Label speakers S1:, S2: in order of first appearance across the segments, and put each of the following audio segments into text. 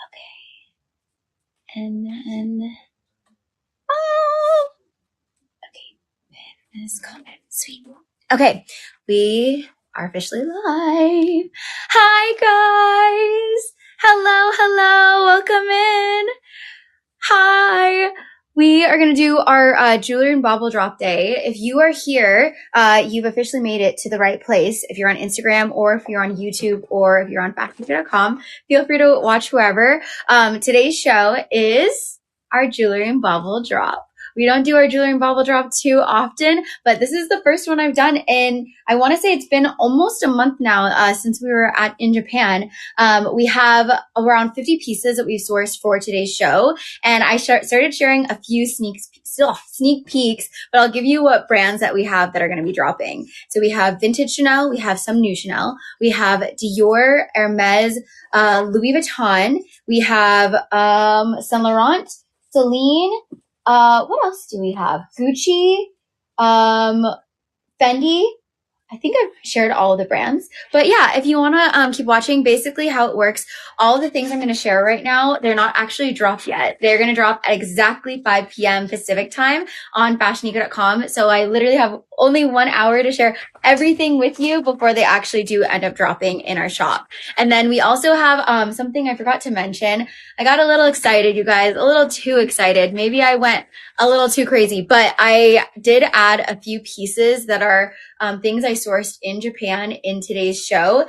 S1: Okay. And then, oh, okay. This comment, sweet. Okay, we are officially live. Hi, guys. Hello. Welcome in. Hi. We are going to do our Jewelry and Bauble Drop Day. If you are here, you've officially made it to the right place. If you're on Instagram or if you're on YouTube or if you're on FashionNica.com, feel free to watch whoever. Today's show is our Jewelry and Bauble Drop. We don't do our Jewelry and Bauble Drop too often, but this is the first one I've done, and I want to say it's been almost a month now since we were in Japan. We have around 50 pieces that we've sourced for today's show, and I started sharing a few sneak peeks, but I'll give you what brands that we have that are going to be dropping. So we have Vintage Chanel, we have some new Chanel, we have Dior, Hermes, Louis Vuitton, we have Saint Laurent, Celine. What else do we have? Gucci, Fendi. I think I've shared all of the brands, but yeah, if you want to keep watching, basically how it works, all the things I'm going to share right now, they're not actually dropped yet. They're going to drop at exactly 5 p.m. Pacific time on FashionNica.com. So I literally have only 1 hour to share everything with you before they actually do end up dropping in our shop. And then we also have something I forgot to mention. I got a little excited, you guys, a little too excited. Maybe I went a little too crazy, but I did add a few pieces that are things I sourced in Japan in today's show.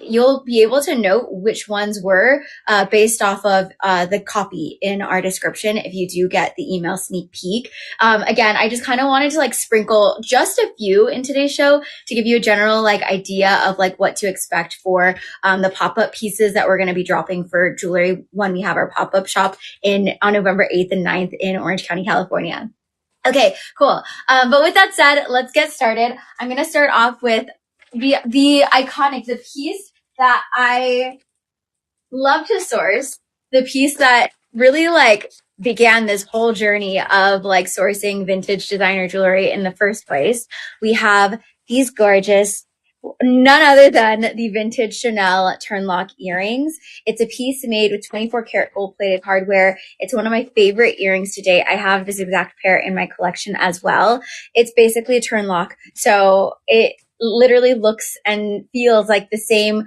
S1: You'll be able to note which ones were based off of the copy in our description if you do get the email sneak peek. Again, I just kind of wanted to like sprinkle just a few in today's show to give you a general like idea of like what to expect for the pop-up pieces that we're going to be dropping for jewelry when we have our pop-up shop on November 8th and 9th in Orange County, California. Okay, cool. But with that said, let's get started. I'm going to start off with the iconic, the piece that I love to source, the piece that really like began this whole journey of like sourcing vintage designer jewelry in the first place. We have these gorgeous, none other than the vintage Chanel turnlock earrings. It's a piece made with 24 karat gold plated hardware. It's one of my favorite earrings to date. I have this exact pair in my collection as well. It's basically a turnlock. So it literally looks and feels like the same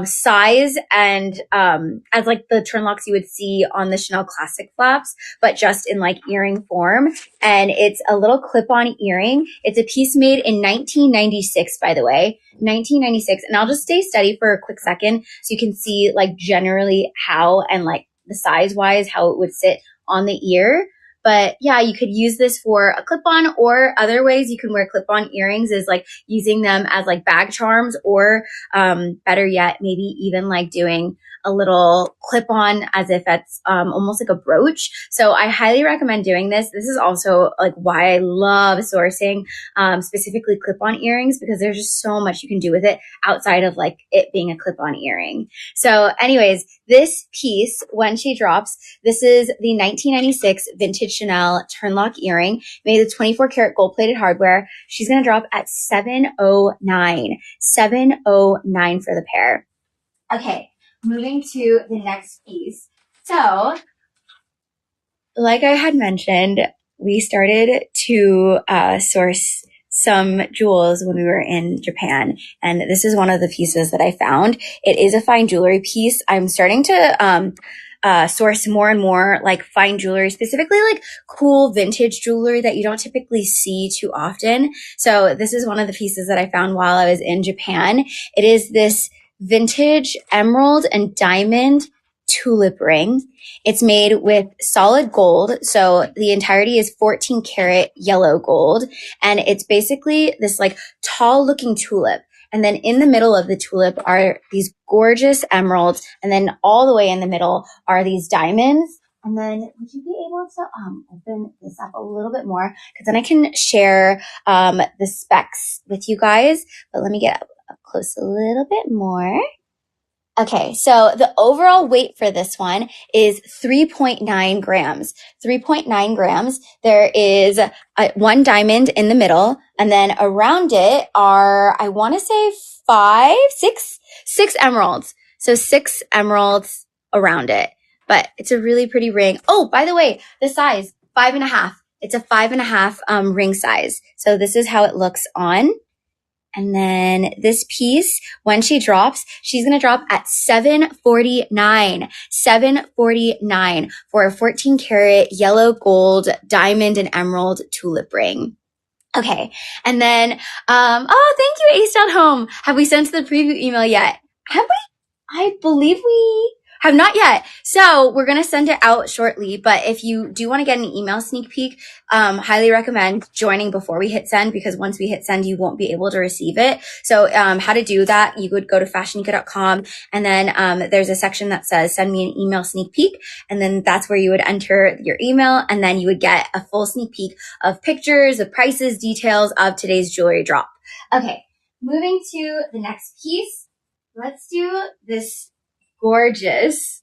S1: size and as like the turnlocks you would see on the Chanel classic flaps, but just in like earring form. And it's a little clip-on earring. It's a piece made in 1996, by the way, 1996. And I'll just stay steady for a quick second so you can see like generally how and like the size wise how it would sit on the ear. But yeah, you could use this for a clip-on, or other ways you can wear clip-on earrings is like using them as like bag charms, or better yet, maybe even like doing a little clip-on as if it's almost like a brooch. So I highly recommend doing this. This is also like why I love sourcing specifically clip-on earrings, because there's just so much you can do with it outside of like it being a clip-on earring. So anyways, this piece, when she drops, this is the 1996 vintage Chanel turnlock earring made with 24 karat gold plated hardware. She's going to drop at $709 for the pair. Okay. Moving to the next piece. So, like I had mentioned, we started to source some jewels when we were in Japan, and this is one of the pieces that I found. It is a fine jewelry piece. I'm starting to source more and more like fine jewelry, specifically like cool vintage jewelry that you don't typically see too often. So this is one of the pieces that I found while I was in Japan. It is this vintage emerald and diamond tulip ring. It's made with solid gold. So the entirety is 14 karat yellow gold. And it's basically this like tall looking tulip. And then in the middle of the tulip are these gorgeous emeralds. And then all the way in the middle are these diamonds. And then would you be able to open this up a little bit more? Because then I can share the specs with you guys. But let me get up close a little bit more. Okay, so the overall weight for this one is 3.9 grams. 3.9 grams. There is one diamond in the middle, and then around it are, I want to say six emeralds. So 6 emeralds around it. but it's a really pretty ring. Oh, by the way, the size, 5.5. It's a 5.5 ring size. So this is how it looks on. And then this piece, when she drops, she's going to drop at $749. $749 for a 14 karat yellow gold diamond and emerald tulip ring. Okay. And then, oh, thank you, Ace.Home. Have we sent the preview email yet? Have we? I believe we have not yet. So we're going to send it out shortly. But if you do want to get an email sneak peek, highly recommend joining before we hit send, because once we hit send, you won't be able to receive it. So, how to do that, you would go to fashionica.com, and then, there's a section that says send me an email sneak peek. And then that's where you would enter your email, and then you would get a full sneak peek of pictures, of prices, details of today's jewelry drop. Okay. Moving to the next piece. Let's do this gorgeous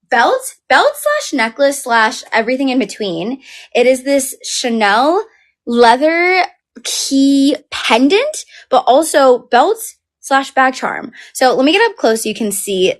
S1: belt slash necklace slash everything in between. It is this Chanel leather key pendant, but also belt slash bag charm. So let me get up close so you can see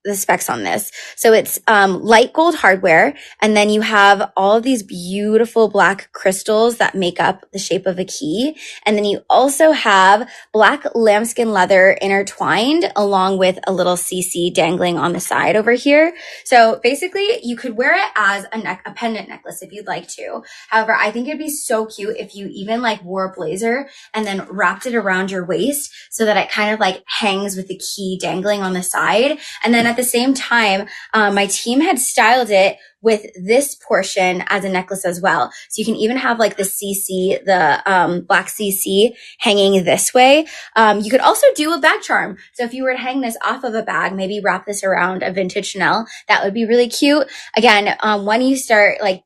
S1: the specs on this. So it's light gold hardware, and then you have all of these beautiful black crystals that make up the shape of a key. And then you also have black lambskin leather intertwined along with a little CC dangling on the side over here. So basically you could wear it as a pendant necklace if you'd like to. However, I think it'd be so cute if you even like wore a blazer and then wrapped it around your waist so that it kind of like hangs with the key dangling on the side. And then at the same time, my team had styled it with this portion as a necklace as well. So you can even have like the CC, the black CC hanging this way. You could also do a bag charm. So if you were to hang this off of a bag, maybe wrap this around a vintage Chanel, that would be really cute. Again, when you start like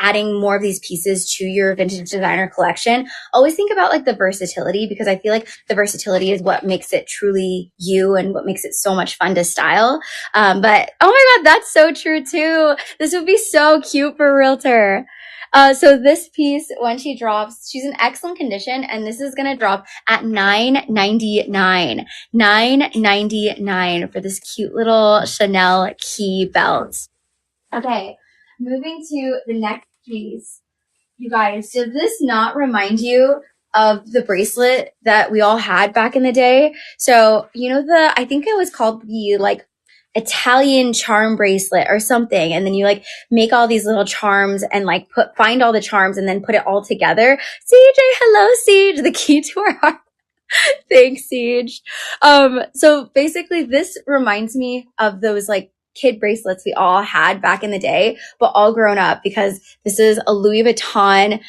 S1: adding more of these pieces to your vintage designer collection, always think about like the versatility, because I feel like the versatility is what makes it truly you and what makes it so much fun to style. But oh my God, that's so true too. This would be so cute for a realtor. So this piece, when she drops, she's in excellent condition, and this is going to drop at $999. $999 for this cute little Chanel key belt. Okay. Moving to the next piece. You guys, did this not remind you of the bracelet that we all had back in the day? So, you know, I think it was called the like Italian charm bracelet or something. And then you like make all these little charms and like find all the charms and then put it all together. CJ, hello, Siege, the key to our heart. Thanks, Siege. So basically this reminds me of those like kid bracelets we all had back in the day, but all grown up, because this is a Louis Vuitton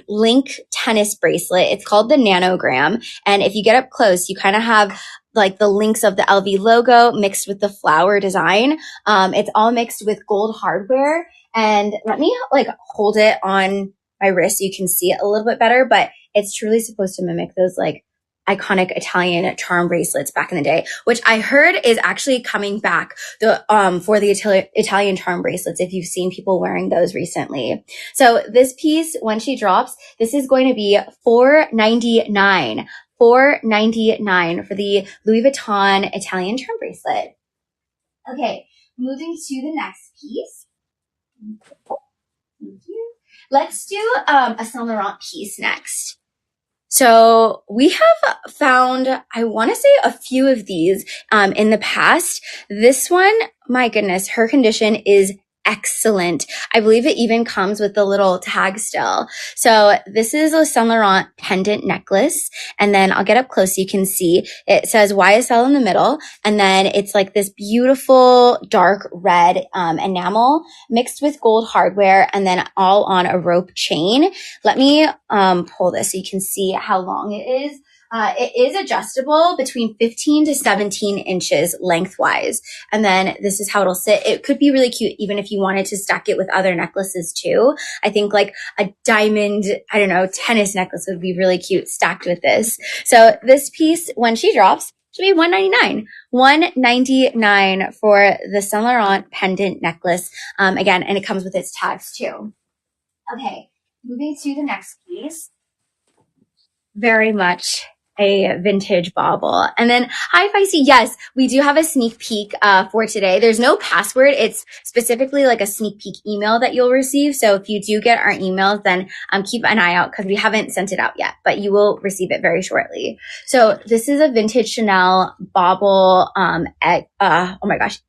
S1: link tennis bracelet. It's called the Nanogram. And if you get up close, you kind of have like the links of the LV logo mixed with the flower design. It's all mixed with gold hardware. And let me like hold it on my wrist so you can see it a little bit better, but it's truly supposed to mimic those like iconic Italian charm bracelets back in the day, which I heard is actually coming back for the Italian charm bracelets, if you've seen people wearing those recently. So this piece, when she drops, this is going to be $499. $499 for the Louis Vuitton Italian charm bracelet. Okay, moving to the next piece. Thank you. Let's do a Saint Laurent piece next. So we have found, I want to say, a few of these in the past. This one, my goodness, her condition is excellent. I believe it even comes with the little tag still. So this is a Saint Laurent pendant necklace. And then I'll get up close so you can see. It says YSL in the middle. And then it's like this beautiful dark red enamel mixed with gold hardware, and then all on a rope chain. Let me pull this so you can see how long it is. It is adjustable between 15 to 17 inches lengthwise. And then this is how it'll sit. It could be really cute even if you wanted to stack it with other necklaces too. I think like a diamond, I don't know, tennis necklace would be really cute stacked with this. So this piece, when she drops, should be $199. $199 for the Saint Laurent pendant necklace. Again, and it comes with its tags too. Okay, moving to the next piece. Very much a vintage bauble. And then, hi, Feisty. Yes, we do have a sneak peek for today. There's no password. It's specifically like a sneak peek email that you'll receive. So if you do get our emails, then keep an eye out because we haven't sent it out yet, but you will receive it very shortly. So this is a vintage Chanel bauble oh my gosh,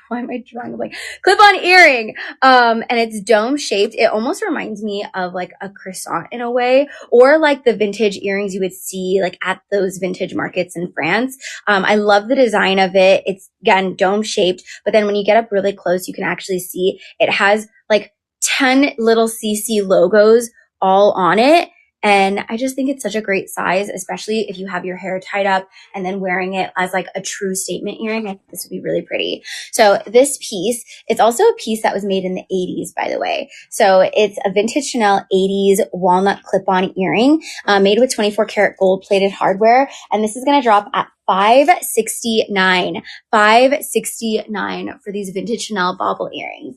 S1: why am I drawing a blank? Clip-on earring. And it's dome shaped. It almost reminds me of like a croissant in a way, or like the vintage earrings you would see like at those vintage markets in France. I love the design of it. It's again, dome shaped, but then when you get up really close, you can actually see it has like 10 little CC logos all on it. And I just think it's such a great size, especially if you have your hair tied up and then wearing it as like a true statement earring. I think this would be really pretty. So this piece, it's also a piece that was made in the 80s, by the way. So it's a vintage Chanel 80s walnut clip-on earring made with 24 karat gold plated hardware. And this is going to drop at $569. $569 for these vintage Chanel bauble earrings.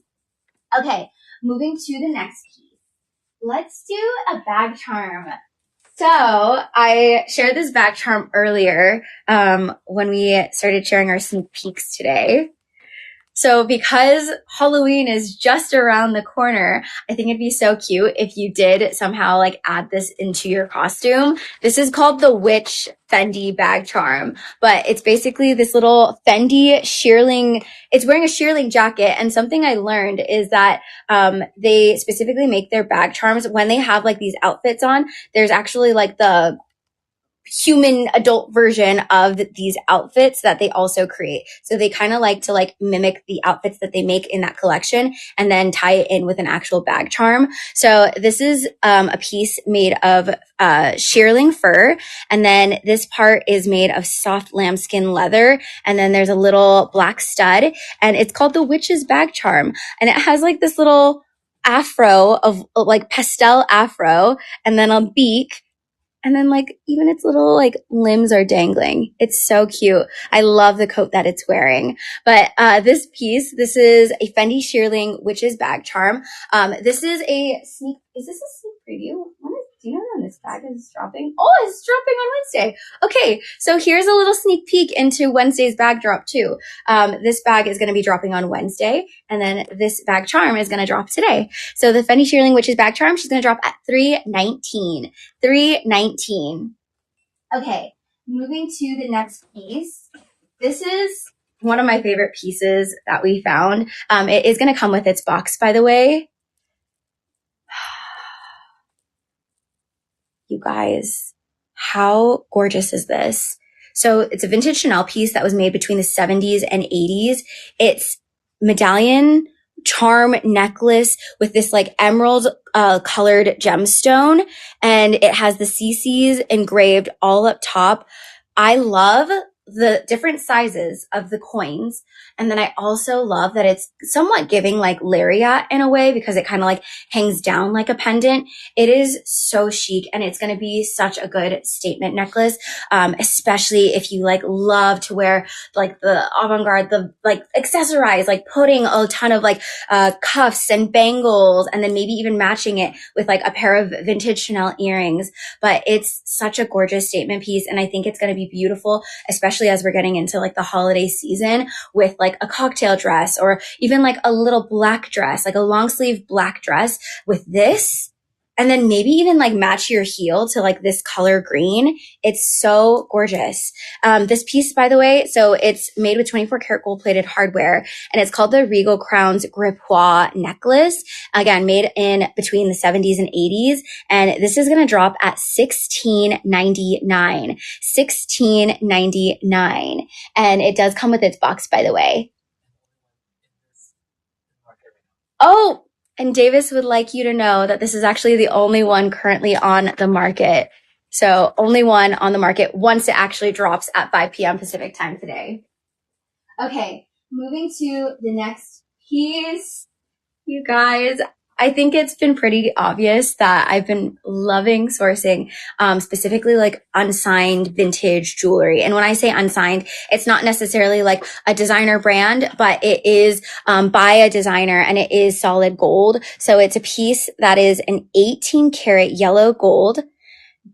S1: Okay, moving to the next piece. Let's do a bag charm. So I shared this bag charm earlier when we started sharing our sneak peeks today. So because Halloween is just around the corner, I think it'd be so cute if you did somehow like add this into your costume. This is called the Witch Fendi bag charm, but it's basically this little Fendi shearling. It's wearing a shearling jacket. And something I learned is that they specifically make their bag charms when they have like these outfits on. There's actually like the human adult version of these outfits that they also create. So they kind of like to like mimic the outfits that they make in that collection and then tie it in with an actual bag charm. So this is a piece made of shearling fur. And then this part is made of soft lambskin leather. And then there's a little black stud and it's called the Witch's bag charm. And it has like this little afro of like pastel afro and then a beak. And then like even its little like limbs are dangling. It's so cute. I love the coat that it's wearing. But this piece, this is a Fendi shearling witch's bag charm. This is a sneak. Is this a sneak preview? Do you know when this bag is dropping? Oh, it's dropping on Wednesday. Okay, so here's a little sneak peek into Wednesday's bag drop too. This bag is going to be dropping on Wednesday, and then this bag charm is going to drop today. So the Fendi shearling witch's bag charm, she's going to drop at $319. $319. Okay, moving to the next piece. This is one of my favorite pieces that we found. It is going to come with its box, by the way. You guys, how gorgeous is this? So it's a vintage Chanel piece that was made between the 70s and 80s. It's medallion charm necklace with this like emerald colored gemstone, and it has the CCs engraved all up top. I love the different sizes of the coins. And then I also love that it's somewhat giving like lariat in a way because it kind of like hangs down like a pendant. It is so chic and it's going to be such a good statement necklace, especially if you like love to wear like the avant-garde, the like accessorize, like putting a ton of like cuffs and bangles and then maybe even matching it with like a pair of vintage Chanel earrings. But it's such a gorgeous statement piece and I think it's going to be beautiful, especially as we're getting into like the holiday season with like a cocktail dress or even like a little black dress, like a long sleeve black dress with this. And then maybe even like match your heel to like this color green. It's so gorgeous. This piece, by the way, so it's made with 24 karat gold plated hardware and it's called the Regal Crowns Gripois necklace. Again, made in between the 70s and 80s. And this is going to drop at $16.99. $16.99. And it does come with its box, by the way. Oh, and Davis would like you to know that this is actually the only one currently on the market. So only one on the market once it actually drops at 5 p.m. Pacific time today. Okay, moving to the next piece. You guys, I think it's been pretty obvious that I've been loving sourcing specifically like unsigned vintage jewelry. And when I say unsigned, it's not necessarily like a designer brand, but it is by a designer and it is solid gold. So it's a piece that is an 18 karat yellow gold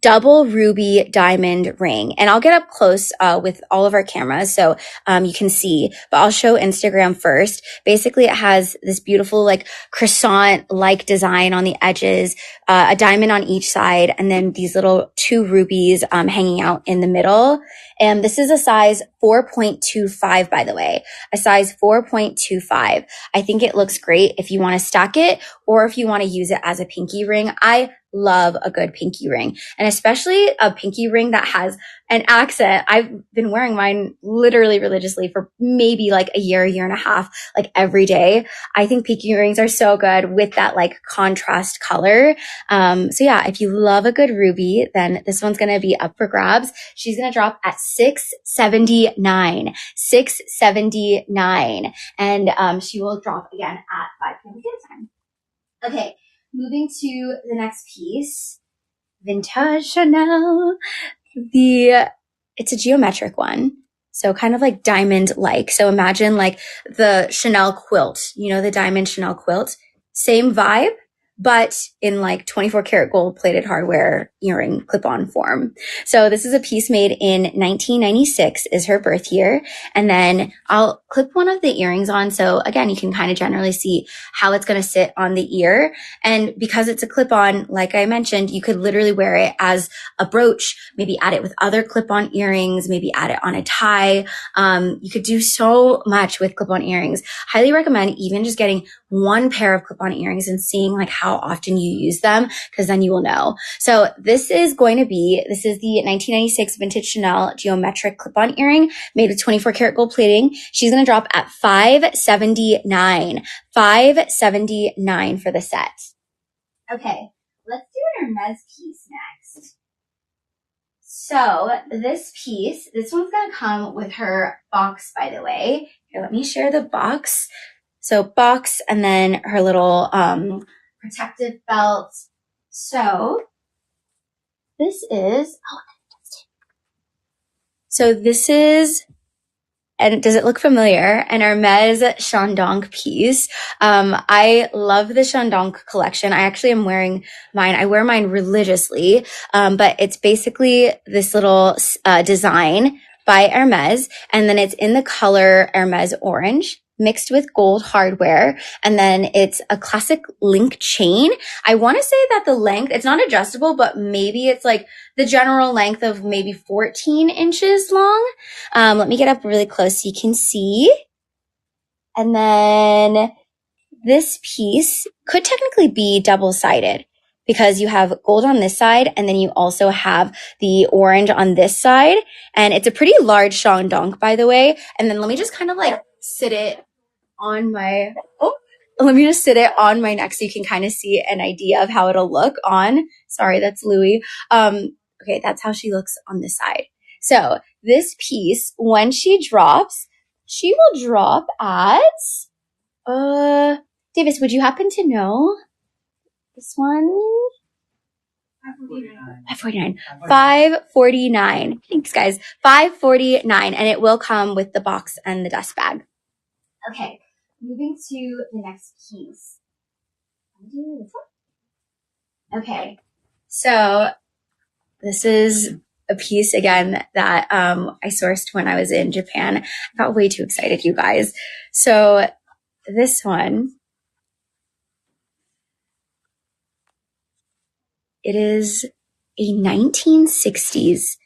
S1: double ruby diamond ring. And I'll get up close with all of our cameras so you can see, but I'll show Instagram first. Basically, it has this beautiful like croissant-like design on the edges, a diamond on each side, and then these little two rubies hanging out in the middle. And this is a size 4.25, by the way, a size 4.25. I think it looks great if you want to stack it or if you want to use it as a pinky ring. I love a good pinky ring, and especially a pinky ring that has an accent. I've been wearing mine literally religiously for maybe like a year and a half, like every day. I think pinky rings are so good with that like contrast color. So yeah, if you love a good ruby, then this one's going to be up for grabs. She's going to drop at $679. And she will drop again at 5 p.m. time. Okay. Moving to the next piece, vintage Chanel. It's a geometric one. So kind of like diamond-like. So imagine like the Chanel quilt, you know, the diamond Chanel quilt, same vibe, but in like 24 karat gold plated hardware earring clip-on form. So this is a piece made in 1996 is her birth year. And then I'll clip one of the earrings on. So again, you can kind of generally see how it's going to sit on the ear. And because it's a clip-on, like I mentioned, you could literally wear it as a brooch, maybe add it with other clip-on earrings, maybe add it on a tie. You could do so much with clip-on earrings. Highly recommend even just getting one pair of clip-on earrings and seeing like how often you use them, because then you will know. So this is the 1996 vintage Chanel geometric clip-on earring made with 24 karat gold plating. She's going to drop at $579. $579 for the set. Okay, let's do an Hermes piece next. So this one's going to come with her box, by the way. Here, let me share the box. So box and then her little protective belt. So this is, and does it look familiar? An Hermes Chandon piece. I love the Chandon collection. I actually am wearing mine. I wear mine religiously. But it's basically this little design by Hermes, and then it's in the color Hermes orange, mixed with gold hardware. And then it's a classic link chain. I want to say that the length, it's not adjustable, but maybe it's like the general length of maybe 14 inches long. Let me get up really close so you can see. And then this piece could technically be double-sided because you have gold on this side and then you also have the orange on this side. And it's a pretty large Chandon, by the way. And then let me just kind of like sit it on my neck so you can kind of see an idea of how it'll look on. Sorry, that's Louis. Okay, that's how she looks on this side. So this piece, when she drops, she will drop at, Davis, would you happen to know this one? $549. $549. Thanks, guys. $549, and it will come with the box and the dust bag. Okay, moving to the next piece. Okay, so this is a piece again that I sourced when I was in Japan. I got way too excited, you guys. So this one, it is a 1960s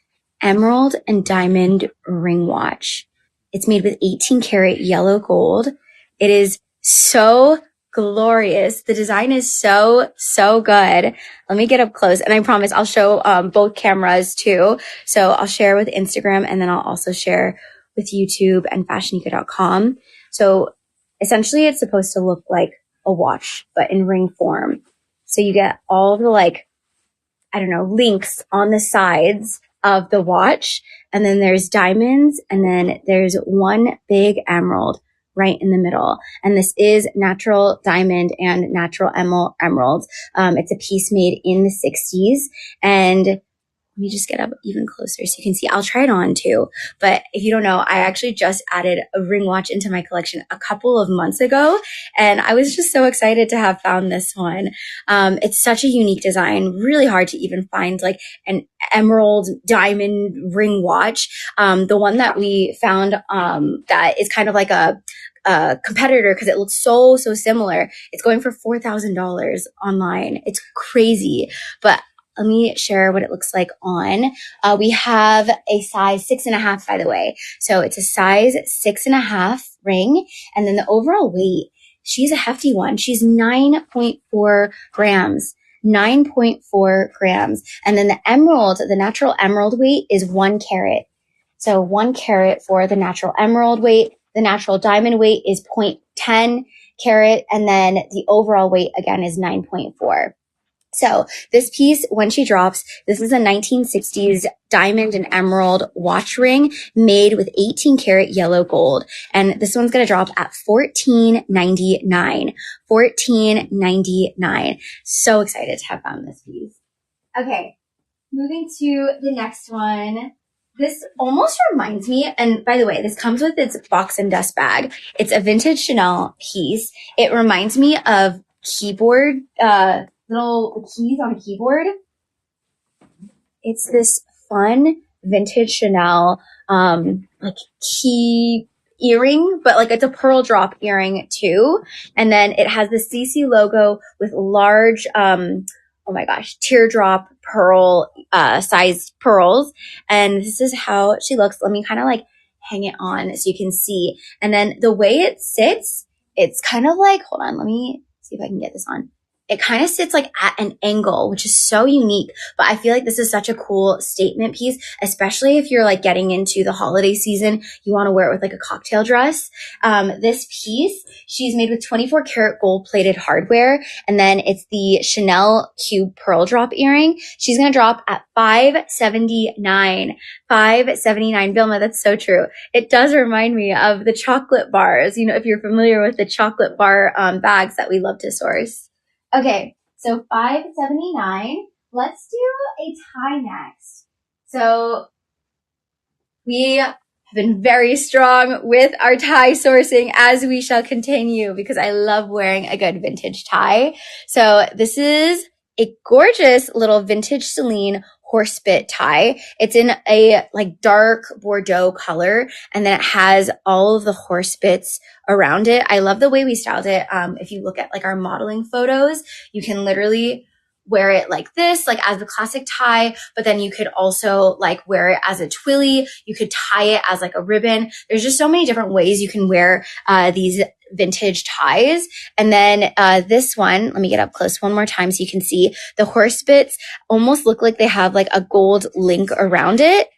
S1: emerald and diamond ring watch. It's made with 18 karat yellow gold. It is so glorious. The design is so good. Let me get up close, and I promise I'll show both cameras too. So I'll share with Instagram, and then I'll also share with YouTube and FashionNica.com. So essentially it's supposed to look like a watch, but in ring form. So you get all the links on the sides of the watch. And then there's diamonds, and then there's one big emerald right in the middle. And this is natural diamond and natural emerald. It's a piece made in the 60s. And let me just get up even closer so you can see. I'll try it on too. But if you don't know, I actually just added a ring watch into my collection a couple of months ago. And I was just so excited to have found this one. It's such a unique design, really hard to even find like an emerald diamond ring watch. The one that we found that is kind of like a competitor because it looks so similar. It's going for $4,000 online. It's crazy. But let me share what it looks like on. We have a size 6.5, by the way. So it's a size 6.5 ring. And then the overall weight, she's a hefty one. She's 9.4 grams. 9.4 grams. And then the natural emerald weight is 1 carat. So 1 carat for the natural emerald weight. The natural diamond weight is 0.10 carat. And then the overall weight again is 9.4. So this piece, when she drops, this is a 1960s diamond and emerald watch ring made with 18 karat yellow gold. And this one's going to drop at $14.99. $14.99. So excited to have found this piece. Okay. Moving to the next one. This almost reminds me, and by the way, this comes with its box and dust bag. It's a vintage Chanel piece. It reminds me of keyboard, little keys on a keyboard. It's this fun vintage Chanel like key earring, but like it's a pearl drop earring too. And then it has the CC logo with large oh my gosh, teardrop pearl sized pearls. And this is how she looks. Let me kind of like hang it on so you can see. And then the way it sits, it's kind of like, hold on, let me see if I can get this on. It kind of sits like at an angle, which is so unique. But I feel like this is such a cool statement piece, especially if you're like getting into the holiday season. You want to wear it with like a cocktail dress. This piece, she's made with 24 karat gold plated hardware. And then it's the Chanel Cube Pearl Drop earring. She's going to drop at $579. $579. Vilma, that's so true. It does remind me of the chocolate bars. You know, if you're familiar with the chocolate bar bags that we love to source. Okay, so $579. Let's do a tie next. So we have been very strong with our tie sourcing, as we shall continue, because I love wearing a good vintage tie. So this is a gorgeous little vintage Celine horsebit tie. It's in a like dark Bordeaux color, and then it has all of the horsebits around it. I love the way we styled it. If you look at like our modeling photos, you can literally wear it like this, like as the classic tie, but then you could also like wear it as a twilly. You could tie it as like a ribbon. There's just so many different ways you can wear these vintage ties. And then this one, let me get up close one more time so you can see the horse bits almost look like they have like a gold link around it.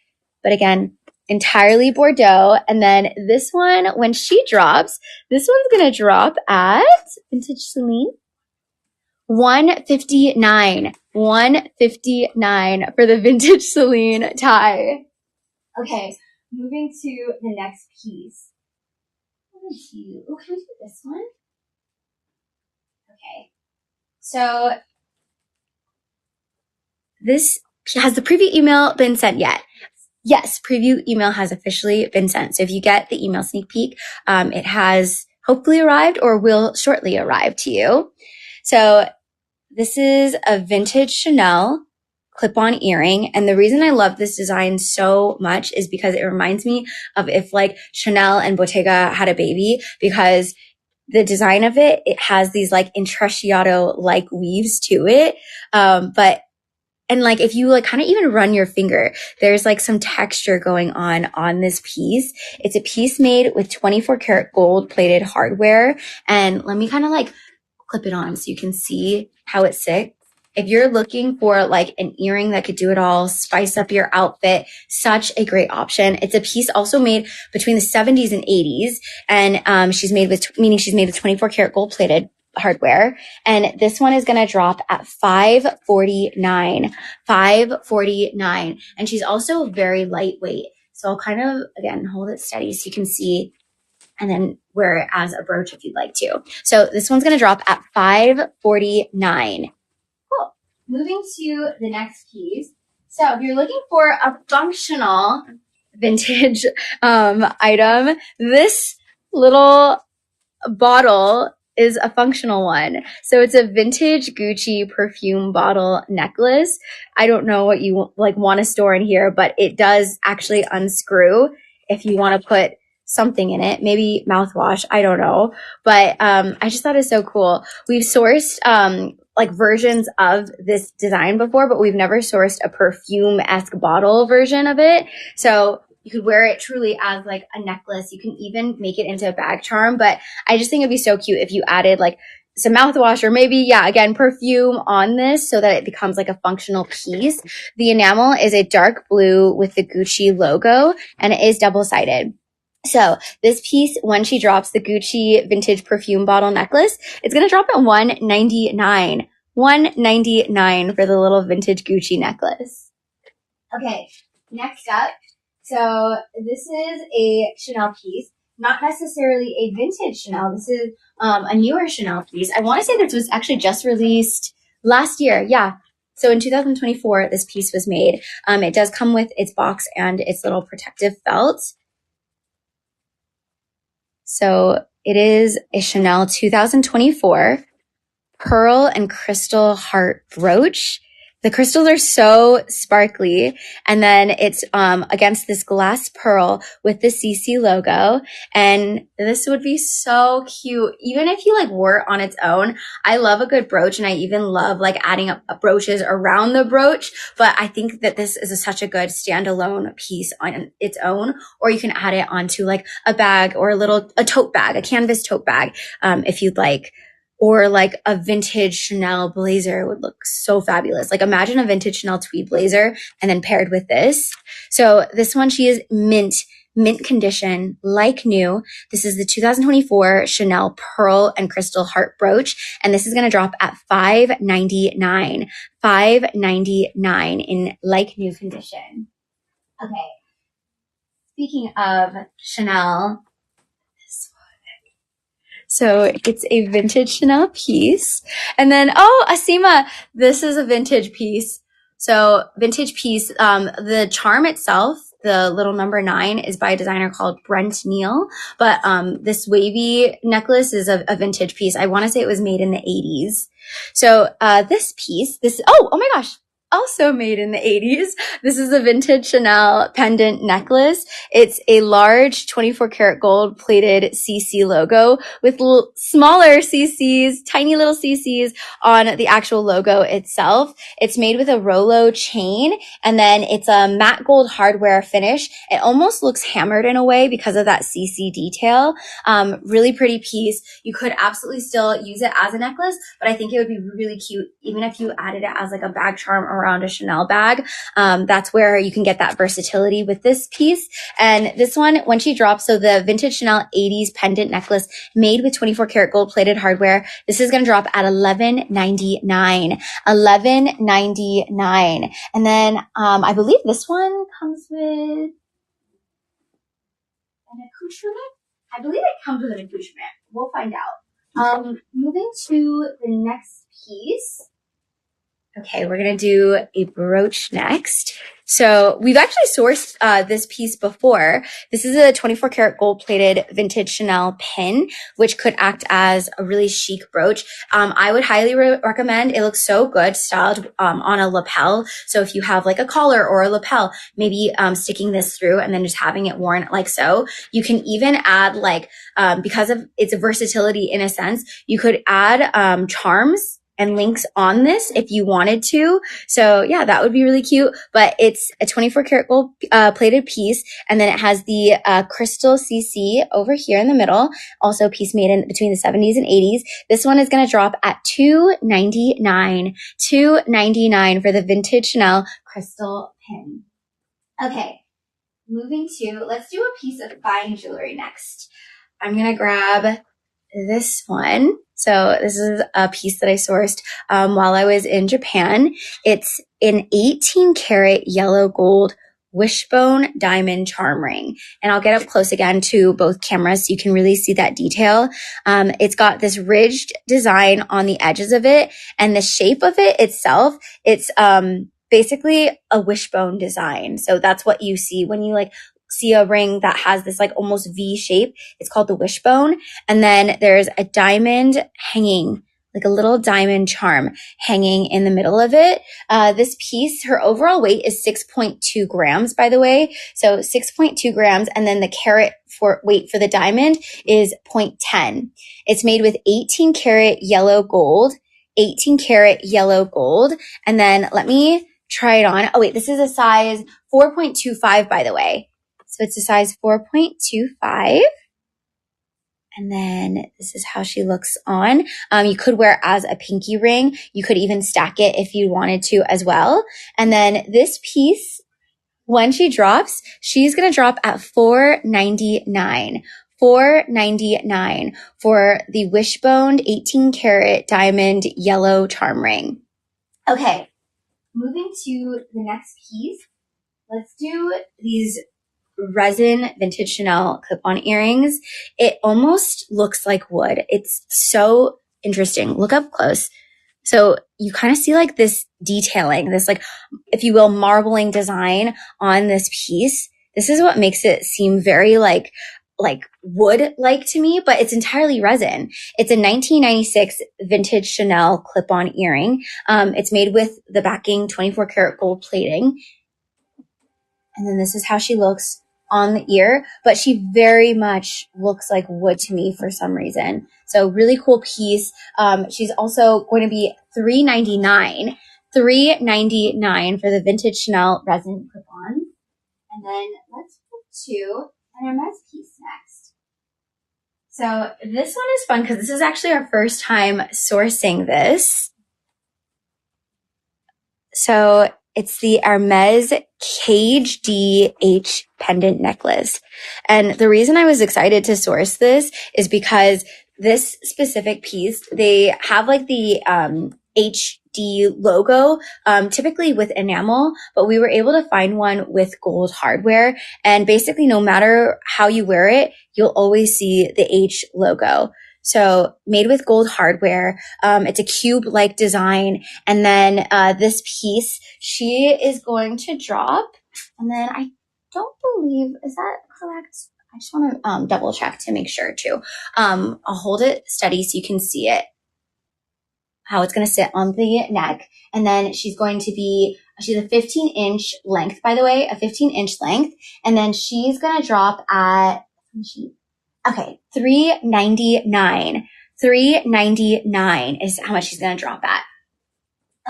S1: But again, entirely Bordeaux. And then this one, when she drops, this one's going to drop at vintage Celine. $159. $159 for the vintage Celine tie. Okay, moving to the next piece. What is you? Oh, can we do this one? Okay. So this, has the preview email been sent yet? Yes, preview email has officially been sent. So if you get the email sneak peek, it has hopefully arrived or will shortly arrive to you. So this is a vintage Chanel clip-on earring. And the reason I love this design so much is because it reminds me of if like Chanel and Bottega had a baby, because the design of it, it has these like intrecciato-like weaves to it. And like, if you like kind of even run your finger, there's like some texture going on this piece. It's a piece made with 24 karat gold plated hardware. And let me kind of like clip it on so you can see how it sits. If you're looking for like an earring that could do it all, spice up your outfit, such a great option. It's a piece also made between the 70s and 80s. And she's made with 24 karat gold plated hardware. And this one is going to drop at $549. $549. And she's also very lightweight. So I'll kind of, again, hold it steady so you can see, and then wear it as a brooch if you'd like to. So this one's going to drop at $549. Cool. Moving to the next piece. So if you're looking for a functional vintage item, this little bottle is a functional one. So it's a vintage Gucci perfume bottle necklace. I don't know what you like want to store in here, but it does actually unscrew if you want to put something in it, maybe mouthwash. I don't know. But I just thought it's so cool. We've sourced like versions of this design before, but we've never sourced a perfume-esque bottle version of it. So you could wear it truly as like a necklace. You can even make it into a bag charm, but I just think it'd be so cute if you added like some mouthwash or maybe, yeah, again, perfume on this so that it becomes like a functional piece. The enamel is a dark blue with the Gucci logo and it is double-sided. So this piece, when she drops the Gucci vintage perfume bottle necklace, it's going to drop at $199. $199 for the little vintage Gucci necklace. Okay, next up. So this is a Chanel piece, not necessarily a vintage Chanel. This is a newer Chanel piece. I want to say this was actually just released last year. Yeah. So in 2024, this piece was made. It does come with its box and its little protective felt. So it is a Chanel 2024 pearl and crystal heart brooch. The crystals are so sparkly. And then it's against this glass pearl with the CC logo. And this would be so cute. Even if you like wore it on its own. I love a good brooch and I even love like adding up brooches around the brooch. But I think that this is such a good standalone piece on its own. Or you can add it onto like a bag or a tote bag, a canvas tote bag, if you'd like. Or like a vintage Chanel blazer would look so fabulous. Like imagine a vintage Chanel tweed blazer and then paired with this. So this one, she is mint condition, like new. This is the 2024 Chanel pearl and crystal heart brooch. And this is going to drop at $599. $599 in like new condition. Okay. Speaking of Chanel, so it's a vintage Chanel piece. And then, Asima, this is a vintage piece. So vintage piece, the charm itself, the little number 9 is by a designer called Brent Neal. But, this wavy necklace is a vintage piece. I want to say it was made in the 80s. So, this piece, oh my gosh. Also made in the 80s. This is a vintage Chanel pendant necklace. It's a large 24 karat gold plated CC logo with smaller CCs, tiny little CCs on the actual logo itself. It's made with a Rolo chain and then it's a matte gold hardware finish. It almost looks hammered in a way because of that CC detail. Really pretty piece. You could absolutely still use it as a necklace, but I think it would be really cute even if you added it as like a bag charm around a Chanel bag. That's where you can get that versatility with this piece. And this one, when she drops, so the vintage Chanel 80s pendant necklace made with 24 karat gold plated hardware, this is going to drop at $1199. $1199. And then, I believe this one comes with an accoutrement. I believe it comes with an accoutrement. We'll find out. Moving to the next piece. Okay, we're going to do a brooch next. So we've actually sourced this piece before. This is a 24 karat gold plated vintage Chanel pin, which could act as a really chic brooch. I would highly recommend. It looks so good styled on a lapel. So if you have like a collar or a lapel, maybe sticking this through and then just having it worn like so. You can even add like, because of its versatility in a sense, you could add charms and links on this if you wanted to. So yeah, that would be really cute. But it's a 24 karat gold plated piece. And then it has the crystal CC over here in the middle. Also a piece made in between the 70s and 80s. This one is going to drop at $299. $299 for the vintage Chanel crystal pin. Okay, moving to, let's do a piece of fine jewelry next. I'm going to grab this one. So this is a piece that I sourced while I was in Japan. It's an 18 karat yellow gold wishbone diamond charm ring. And I'll get up close again to both cameras so you can really see that detail. It's got this ridged design on the edges of it and the shape of it itself. It's basically a wishbone design. So that's what you see when you like see a ring that has this like almost V shape. It's called the wishbone. And then there's a diamond hanging, like a little diamond charm hanging in the middle of it. This piece, her overall weight is 6.2 grams, by the way. So 6.2 grams. And then the carat for weight for the diamond is 0.10. It's made with 18 karat yellow gold, 18 karat yellow gold. And then let me try it on. Oh wait, this is a size 4.25, by the way. So it's a size 4.25. And then this is how she looks on. You could wear it as a pinky ring. You could even stack it if you wanted to as well. And then this piece, when she drops, she's going to drop at $4.99. $4.99 for the wishbone 18 karat diamond yellow charm ring. Okay, moving to the next piece. Let's do these resin vintage Chanel clip-on earrings. It almost looks like wood. It's so interesting. Look up close. So you kind of see like this detailing, this like, if you will, marbling design on this piece. This is what makes it seem very like wood-like to me, but it's entirely resin. It's a 1996 vintage Chanel clip-on earring. It's made with the backing 24 karat gold plating. And then this is how she looks on the ear, but she very much looks like wood to me for some reason. So really cool piece. She's also going to be $3.99. $3.99 for the vintage Chanel resin clip-on. And then let's go to an Hermes piece next. So this one is fun because this is actually our first time sourcing this. So it's the Hermes Cage DH pendant necklace. And the reason I was excited to source this is because this specific piece, they have like the HD logo, typically with enamel, but we were able to find one with gold hardware. And basically, no matter how you wear it, you'll always see the H logo. So made with gold hardware. It's a cube-like design. And then this piece, she is going to drop. And then I don't believe, is that correct? I just want to double check to make sure too. I'll hold it steady so you can see it, how it's going to sit on the neck. And then she's a 15-inch length, by the way, a 15-inch length. And then she's going to drop at, okay, $3.99. $3.99 is how much she's going to drop at.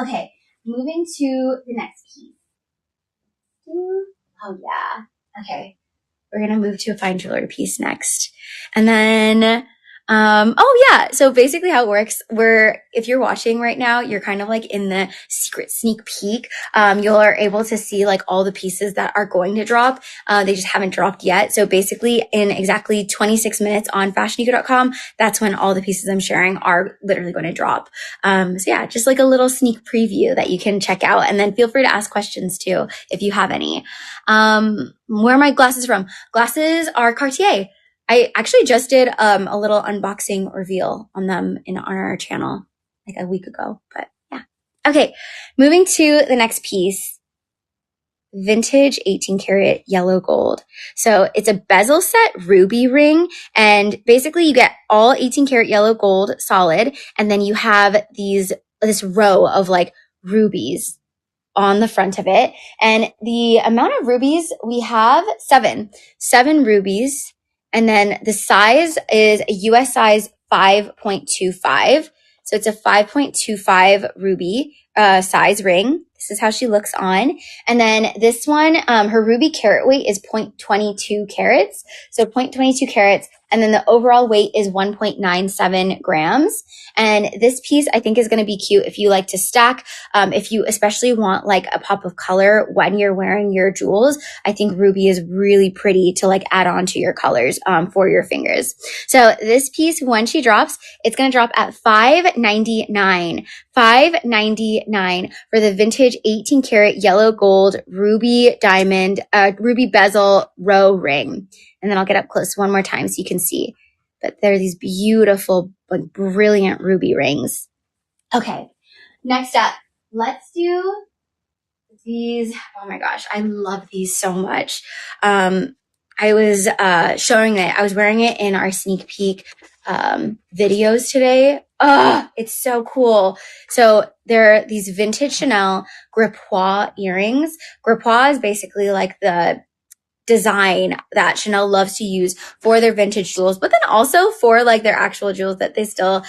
S1: Okay, moving to the next piece. Oh, yeah. Okay, we're going to move to a fine jewelry piece next. And then, oh yeah. So basically how it works, if you're watching right now, you're kind of like in the secret sneak peek. You are able to see like all the pieces that are going to drop. They just haven't dropped yet. So basically in exactly 26 minutes on FashionNica.com, that's when all the pieces I'm sharing are literally going to drop. So yeah, just like a little sneak preview that you can check out, and then feel free to ask questions too, if you have any. Where are my glasses from? Glasses are Cartier. I actually just did a little unboxing reveal on them on our channel like a week ago, but yeah. Okay, moving to the next piece. Vintage 18 karat yellow gold. So it's a bezel set ruby ring, and basically you get all 18 karat yellow gold solid, and then you have this row of like rubies on the front of it. And the amount of rubies we have, seven rubies. And then the size is a US size 5.25. So it's a 5.25 ruby size ring. This is how she looks on. And then this one, her ruby carat weight is 0.22 carats. So 0.22 carats. And then the overall weight is 1.97 grams. And this piece I think is going to be cute if you like to stack. If you especially want like a pop of color when you're wearing your jewels, I think ruby is really pretty to like add on to your colors for your fingers. So this piece, when she drops, it's going to drop at $5.99. $5.99 for the vintage 18 karat yellow gold ruby diamond, ruby bezel row ring. And then I'll get up close one more time so you can see. But they're these beautiful, like brilliant ruby rings. Okay, next up, let's do These, oh my gosh, I love these so much. I was showing it. I was wearing it in our sneak peek videos today. Oh, it's so cool. So there are these vintage Chanel Gripois earrings. Gripois is basically like the design that Chanel loves to use for their vintage jewels, but then also for like their actual jewels that they still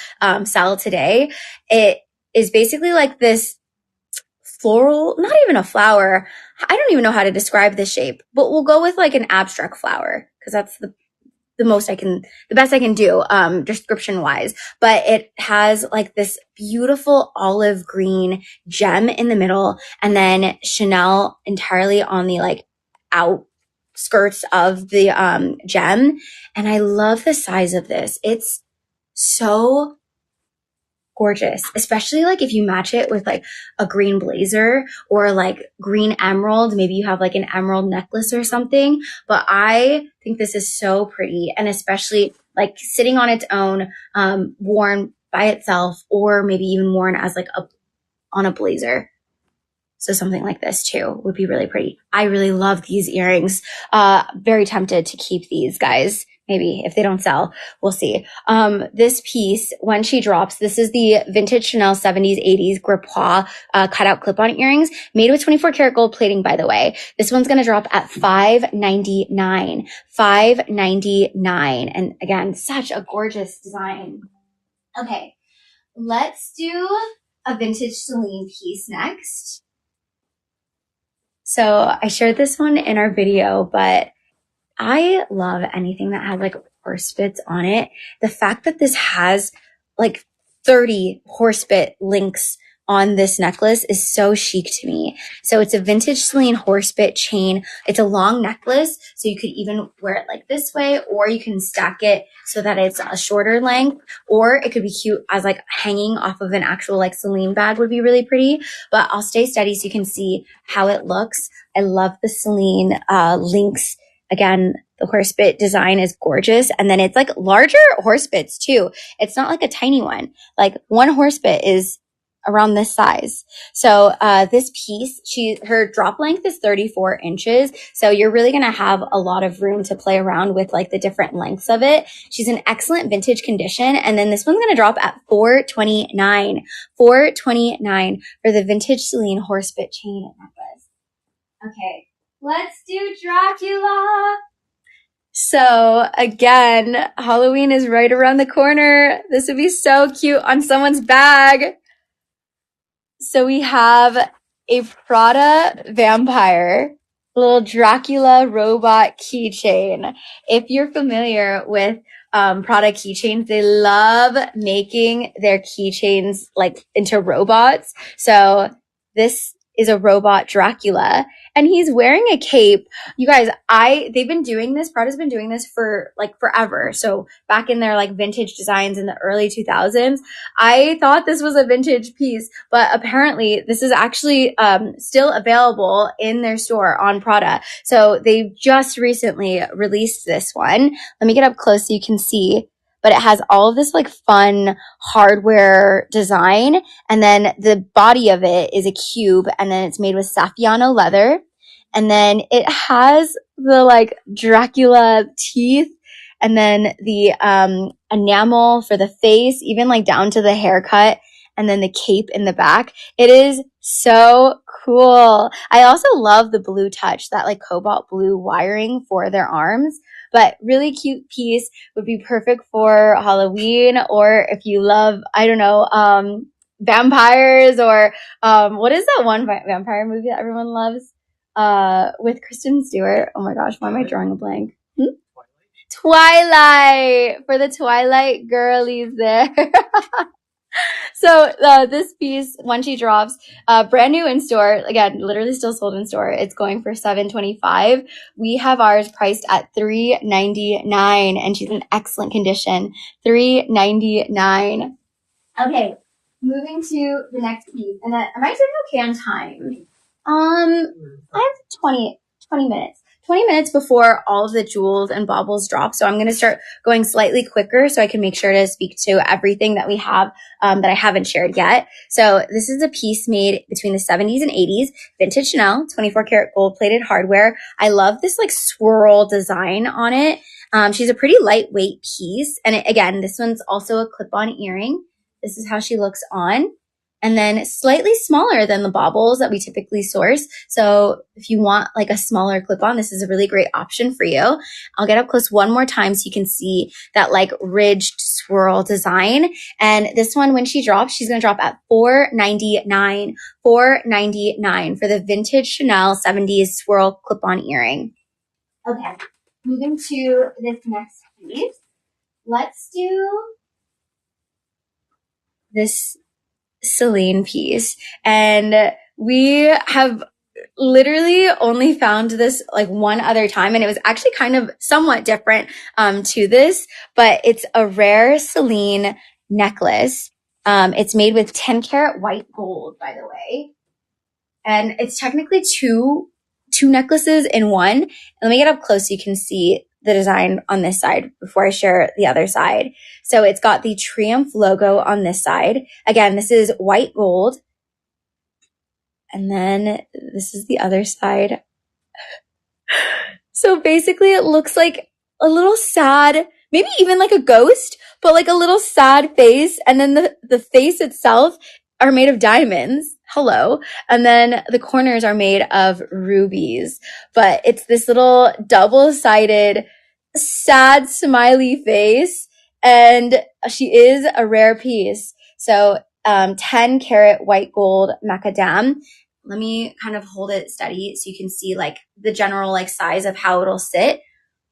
S1: sell today. It is basically like this floral, not even a flower. I don't even know how to describe the shape, but we'll go with like an abstract flower because that's the best I can do, description wise. But it has like this beautiful olive green gem in the middle, and then Chanel entirely on the like outskirts of the gem. And I love the size of this. It's so gorgeous, especially like if you match it with like a green blazer or like green emerald. Maybe you have like an emerald necklace or something. But I think this is so pretty, and especially like sitting on its own, worn by itself, or maybe even worn as like on a blazer. So something like this too would be really pretty. I really love these earrings. Very tempted to keep these, guys. Maybe if they don't sell, we'll see. This piece, when she drops, this is the vintage Chanel 70s, 80s Gripois cutout clip-on earrings made with 24 karat gold plating, by the way. This one's going to drop at $599. $599. And again, such a gorgeous design. Okay, let's do a vintage Celine piece next. So I shared this one in our video, but I love anything that has like horse bits on it. The fact that this has like 30 horse bit links on this necklace is so chic to me. So it's a vintage Celine horse bit chain. It's a long necklace, so you could even wear it like this way, or you can stack it so that it's a shorter length, or it could be cute as like hanging off of an actual like Celine bag would be really pretty. But I'll stay steady so you can see how it looks. I love the Celine links. Again, the horse bit design is gorgeous. And then it's like larger horse bits too. It's not like a tiny one. Like one horse bit is around this size. So this piece, her drop length is 34 inches. So you're really going to have a lot of room to play around with like the different lengths of it. She's in excellent vintage condition. And then this one's going to drop at $429. $429 for the vintage Celine horse bit chain necklace. Okay, let's do Dracula. So again, Halloween is right around the corner. This would be so cute on someone's bag. So we have a Prada vampire, little Dracula robot keychain. If you're familiar with Prada keychains, they love making their keychains like into robots. So this is a robot Dracula, and he's wearing a cape. You guys, they've been doing this. Prada's been doing this for like forever. So back in their like vintage designs in the early 2000s, I thought this was a vintage piece, but apparently this is actually still available in their store on Prada. So they just recently released this one. Let me get up close so you can see. But it has all of this like fun hardware design. And then the body of it is a cube, and then it's made with Saffiano leather. And then it has the like Dracula teeth, and then the enamel for the face, even like down to the haircut, and then the cape in the back. It is so cool. I also love the blue touch, that like cobalt blue wiring for their arms. But really cute piece, would be perfect for Halloween, or if you love, I don't know, vampires, or what is that one vampire movie that everyone loves with Kristen Stewart? Oh my gosh, why am I drawing a blank? Twilight, for the Twilight girlies there. So this piece, when she drops, brand new in store, again, literally still sold in store. It's going for $725. We have ours priced at $399, and she's in excellent condition. $399. Okay, moving to the next piece. And am I doing okay on time? I have 20 minutes. 20 minutes before all of the jewels and baubles drop. So I'm going to start going slightly quicker so I can make sure to speak to everything that we have that I haven't shared yet. So this is a piece made between the 70s and 80s, vintage Chanel, 24 karat gold plated hardware. I love this like swirl design on it. She's a pretty lightweight piece. And again, this one's also a clip-on earring. This is how she looks on. And then slightly smaller than the baubles that we typically source. So if you want like a smaller clip-on, this is a really great option for you. I'll get up close one more time so you can see that like ridged swirl design. And this one, when she drops, she's going to drop at $499. $499 for the vintage Chanel 70s swirl clip-on earring. Okay, moving to this next piece. Let's do this Celine piece. And we have literally only found this like one other time, and it was actually kind of somewhat different to this, but it's a rare Celine necklace. It's made with 10 karat white gold, by the way. And it's technically two necklaces in one. And let me get up close so you can see the design on this side before I share the other side. So it's got the Triumph logo on this side. Again, this is white gold. And then this is the other side. So basically it looks like a little sad, maybe even like a ghost, but like a little sad face. And then the face itself are made of diamonds. Hello. And then the corners are made of rubies, but it's this little double-sided, sad, smiley face. And she is a rare piece. So, 10 karat white gold macadam. Let me kind of hold it steady so you can see like the general like size of how it'll sit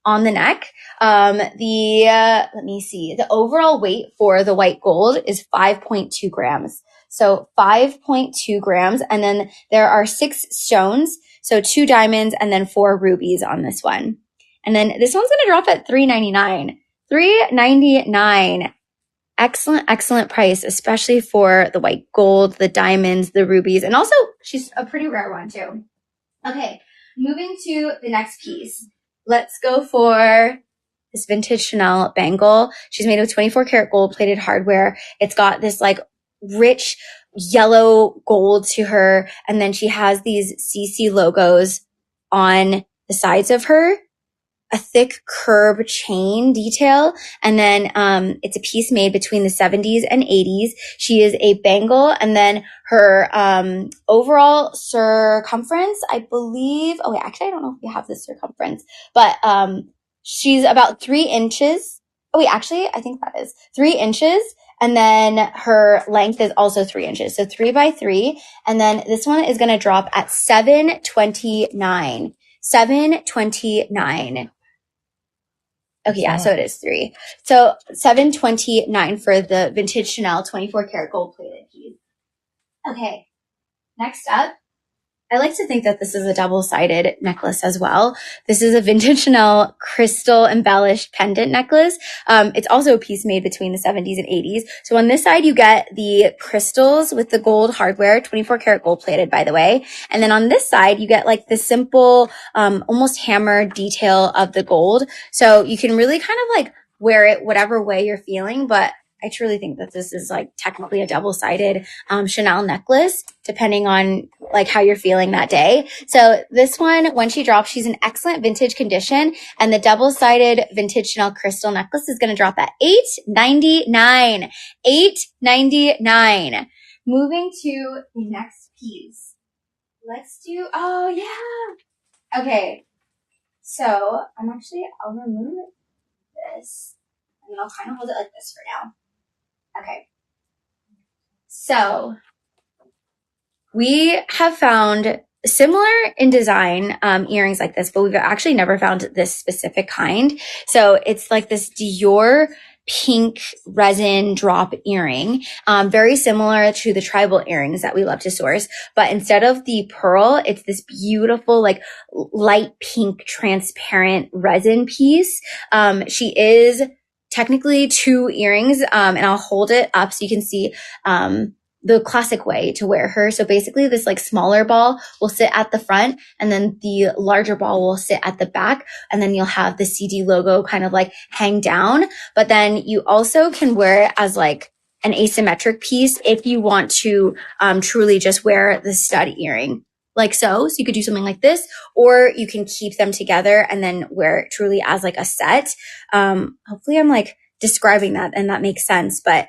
S1: on the neck. Let me see. The overall weight for the white gold is 5.2 grams. So 5.2 grams. And then there are 6 stones. So 2 diamonds and then 4 rubies on this one. And then this one's going to drop at $399. $399. Excellent, excellent price, especially for the white gold, the diamonds, the rubies, and also she's a pretty rare one too. Okay, moving to the next piece. Let's go for this vintage Chanel bangle. She's made with 24 karat gold plated hardware. It's got this like rich yellow gold to her. And then she has these CC logos on the sides of her, a thick curb chain detail. And then, it's a piece made between the 70s and 80s. She is a bangle. And then her, overall circumference, I believe, oh wait, actually, I don't know if we have the circumference, but, she's about 3 inches. Oh wait, actually, I think that is 3 inches. And then her length is also 3 inches. So 3 by 3. And then this one is going to drop at $729. $729. Okay, yeah, so it is 3. So $729 for the vintage Chanel 24 karat gold plated piece. Okay, next up, I like to think that this is a double-sided necklace as well. This is a vintage Chanel crystal embellished pendant necklace. It's also a piece made between the 70s and 80s. So on this side, you get the crystals with the gold hardware, 24 karat gold plated, by the way. And then on this side, you get like the simple, almost hammer detail of the gold. So you can really kind of like wear it whatever way you're feeling, but I truly think that this is like technically a double-sided Chanel necklace, depending on like how you're feeling that day. So this one, when she drops, she's in excellent vintage condition, and the double-sided vintage Chanel crystal necklace is going to drop at $899. $899. Moving to the next piece. Let's do, oh yeah. Okay. So I'll remove this, and I'll kind of hold it like this for now. Okay. So we have found similar in design, earrings like this, but we've actually never found this specific kind. So it's like this Dior pink resin drop earring, very similar to the tribal earrings that we love to source. But instead of the pearl, it's this beautiful, like light pink, transparent resin piece. She is technically 2 earrings, and I'll hold it up so you can see the classic way to wear her. So basically this like smaller ball will sit at the front and then the larger ball will sit at the back. And then you'll have the CD logo kind of like hang down. But then you also can wear it as like an asymmetric piece if you want to truly just wear the stud earring like so. So you could do something like this, or you can keep them together and then wear it truly as like a set. Hopefully I'm like describing that and that makes sense, but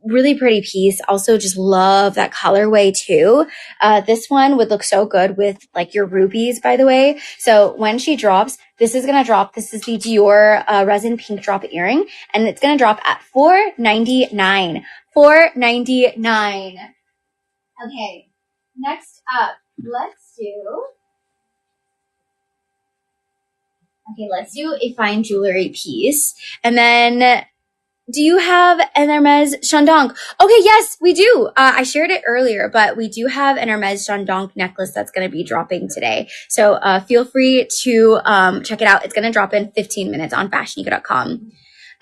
S1: really pretty piece. Also just love that colorway too. This one would look so good with like your rubies, by the way. So when she drops, this is going to drop. This is the Dior resin pink drop earring, and it's going to drop at $499. $499. Okay. Next up, let's do a fine jewelry piece. And then do you have an Hermes Chandon? Okay, yes, we do. I shared it earlier, but we do have an Hermes Chandon necklace that's going to be dropping today. So feel free to check it out. It's going to drop in 15 minutes on FashionNica.com.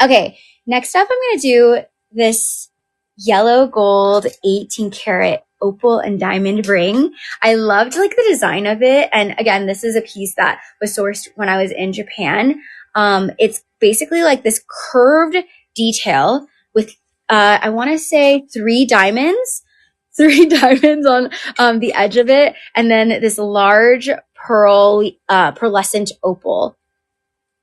S1: Okay, next up, I'm going to do this yellow gold 18 karat opal and diamond ring. I loved like the design of it. And again, this is a piece that was sourced when I was in Japan. It's basically like this curved detail with, I want to say 3 diamonds on the edge of it. And then this large pearlescent opal.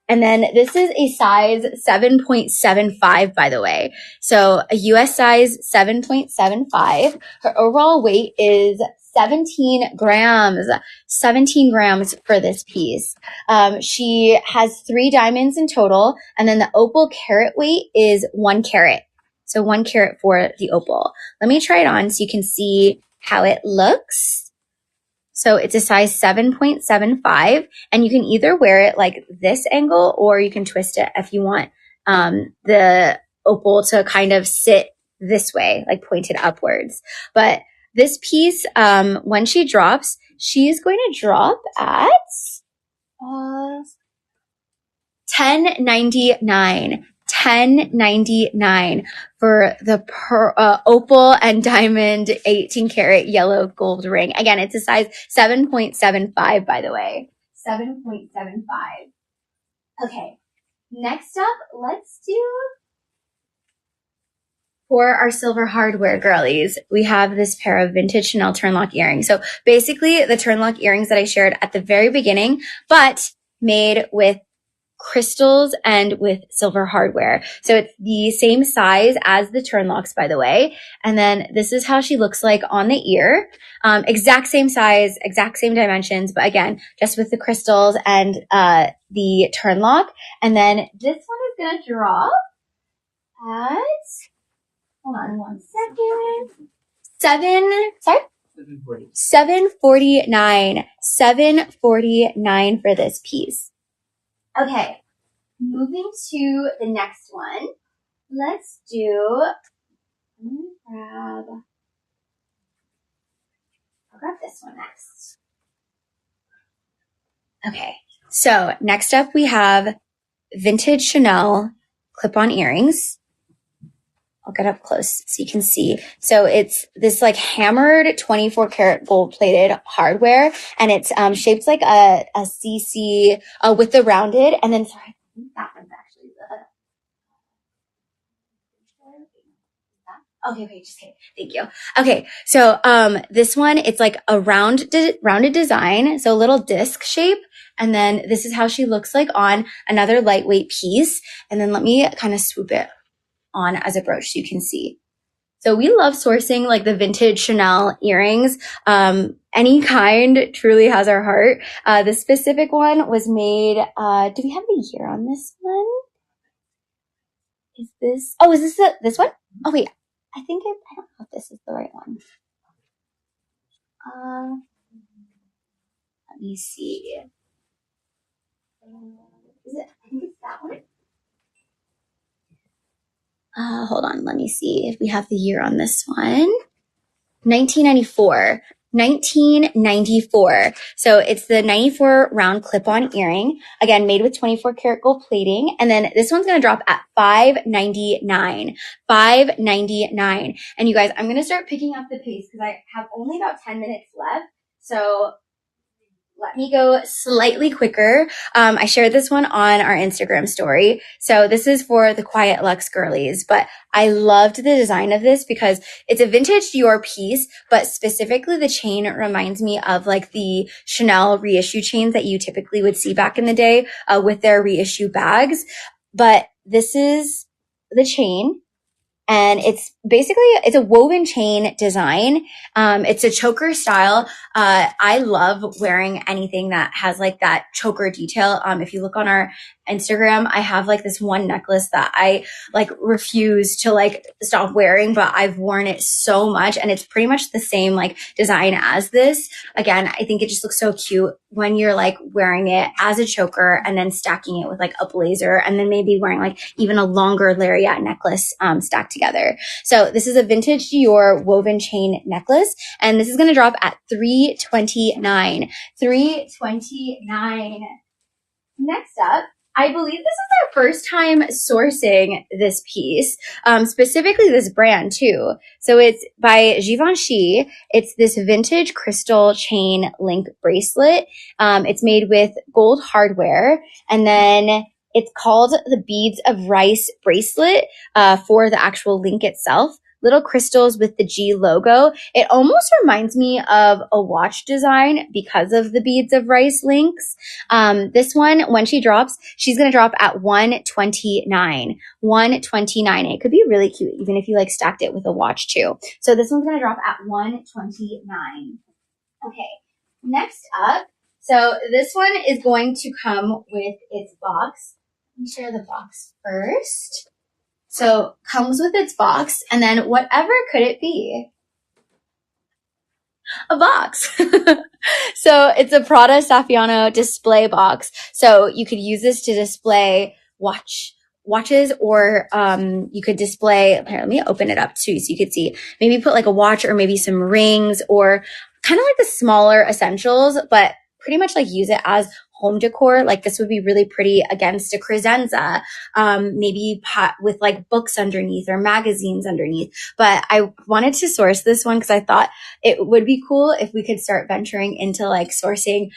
S1: And then this is a size 7.75, by the way. So a US size 7.75. Her overall weight is 17 grams. 17 grams for this piece. She has 3 diamonds in total. And then the opal carat weight is 1 carat. So 1 carat for the opal. Let me try it on so you can see how it looks. So it's a size 7.75, and you can either wear it like this angle, or you can twist it if you want the opal to kind of sit this way, like pointed upwards. But this piece, when she drops, she's going to drop at $10.99. $10.99 for the opal and diamond 18 karat yellow gold ring. Again, it's a size 7.75, by the way. 7.75. Okay. Next up, let's do, for our silver hardware girlies, we have this pair of vintage Chanel turnlock earrings. So basically the turnlock earrings that I shared at the very beginning, but made with crystals and with silver hardware. So it's the same size as the turnlocks, by the way. And then this is how she looks like on the ear. Exact same size, exact same dimensions, but again, just with the crystals and the turnlock. And then this one is going to drop at, hold on one second. $749. $749 for this piece. Okay, moving to the next one. Let's do, I'll grab this one next. Okay, so next up we have vintage Chanel clip-on earrings. I'll get up close so you can see. So it's this like hammered 24 karat gold plated hardware, and it's shaped like a CC with the rounded, and then sorry, I think that one's actually the okay, wait, just kidding. Thank you. Okay, so this one, it's like a rounded design, so a little disc shape, and then this is how she looks like on another lightweight piece. And then let me kind of swoop it on as a brooch so you can see. So we love sourcing like the vintage Chanel earrings. Any kind truly has our heart. This specific one was made, do we have the year on this one? Is this this one? Oh wait, I don't know if this is the right one. Let me see. I think it's that one. Hold on, let me see if we have the year on this one. 1994. $19.94. So it's the 94 round clip-on earring, again, made with 24 karat gold plating. And then this one's going to drop at $5.99. $5.99. And you guys, I'm going to start picking up the pace because I have only about 10 minutes left. So let me go slightly quicker. I shared this one on our Instagram story. So this is for the Quiet Luxe girlies, but I loved the design of this because it's a vintage Dior piece, but specifically the chain reminds me of like the Chanel reissue chains that you typically would see back in the day with their reissue bags. But this is the chain. And it's a woven chain design. It's a choker style. I love wearing anything that has like that choker detail. If you look on our Instagram, I have like this one necklace that I like refuse to like stop wearing, but I've worn it so much and it's pretty much the same like design as this. Again, I think it just looks so cute when you're like wearing it as a choker and then stacking it with like a blazer and then maybe wearing like even a longer lariat necklace stacked together. So this is a vintage Dior woven chain necklace and this is going to drop at $329. $329. Next up, I believe this is our first time sourcing this piece, specifically this brand too. So it's by Givenchy. It's this vintage crystal chain link bracelet. It's made with gold hardware and then it's called the Beads of Rice bracelet, for the actual link itself. Little crystals with the G logo. It almost reminds me of a watch design because of the Beads of Rice links. This one, when she drops, she's going to drop at $129. $129. It could be really cute, even if you like stacked it with a watch too. So this one's going to drop at $129. Okay. Next up. So this one is going to come with its box. Let me share the box first. So comes with its box and then whatever could it be? A box. So it's a Prada Saffiano display box. So you could use this to display watches or you could display, here, let me open it up too so you could see. Maybe put like a watch or maybe some rings or kind of like the smaller essentials, but pretty much like use it as home decor. Like this would be really pretty against a credenza, maybe pot with like books underneath or magazines underneath. But I wanted to source this one because I thought it would be cool if we could start venturing into like sourcing,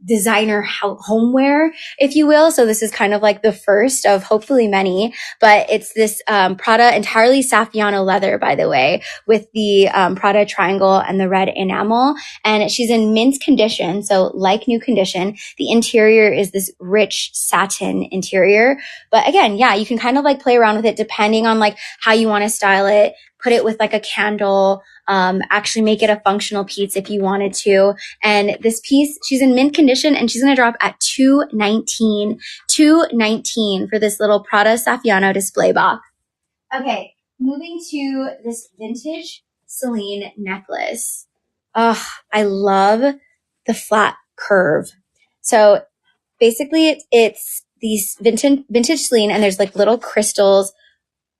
S1: designer homeware, if you will. So this is kind of like the first of hopefully many, but it's this Prada entirely Saffiano leather, by the way, with the Prada triangle and the red enamel. And she's in mint condition, so like new condition. The interior is this rich satin interior. But again, yeah, you can kind of like play around with it depending on like how you want to style it. Put it with like a candle, actually make it a functional piece if you wanted to. And this piece, she's in mint condition and she's going to drop at $219. $219 for this little Prada Saffiano display box. Okay, moving to this vintage Celine necklace. Oh, I love the flat curve. So basically it's these vintage Celine and there's like little crystals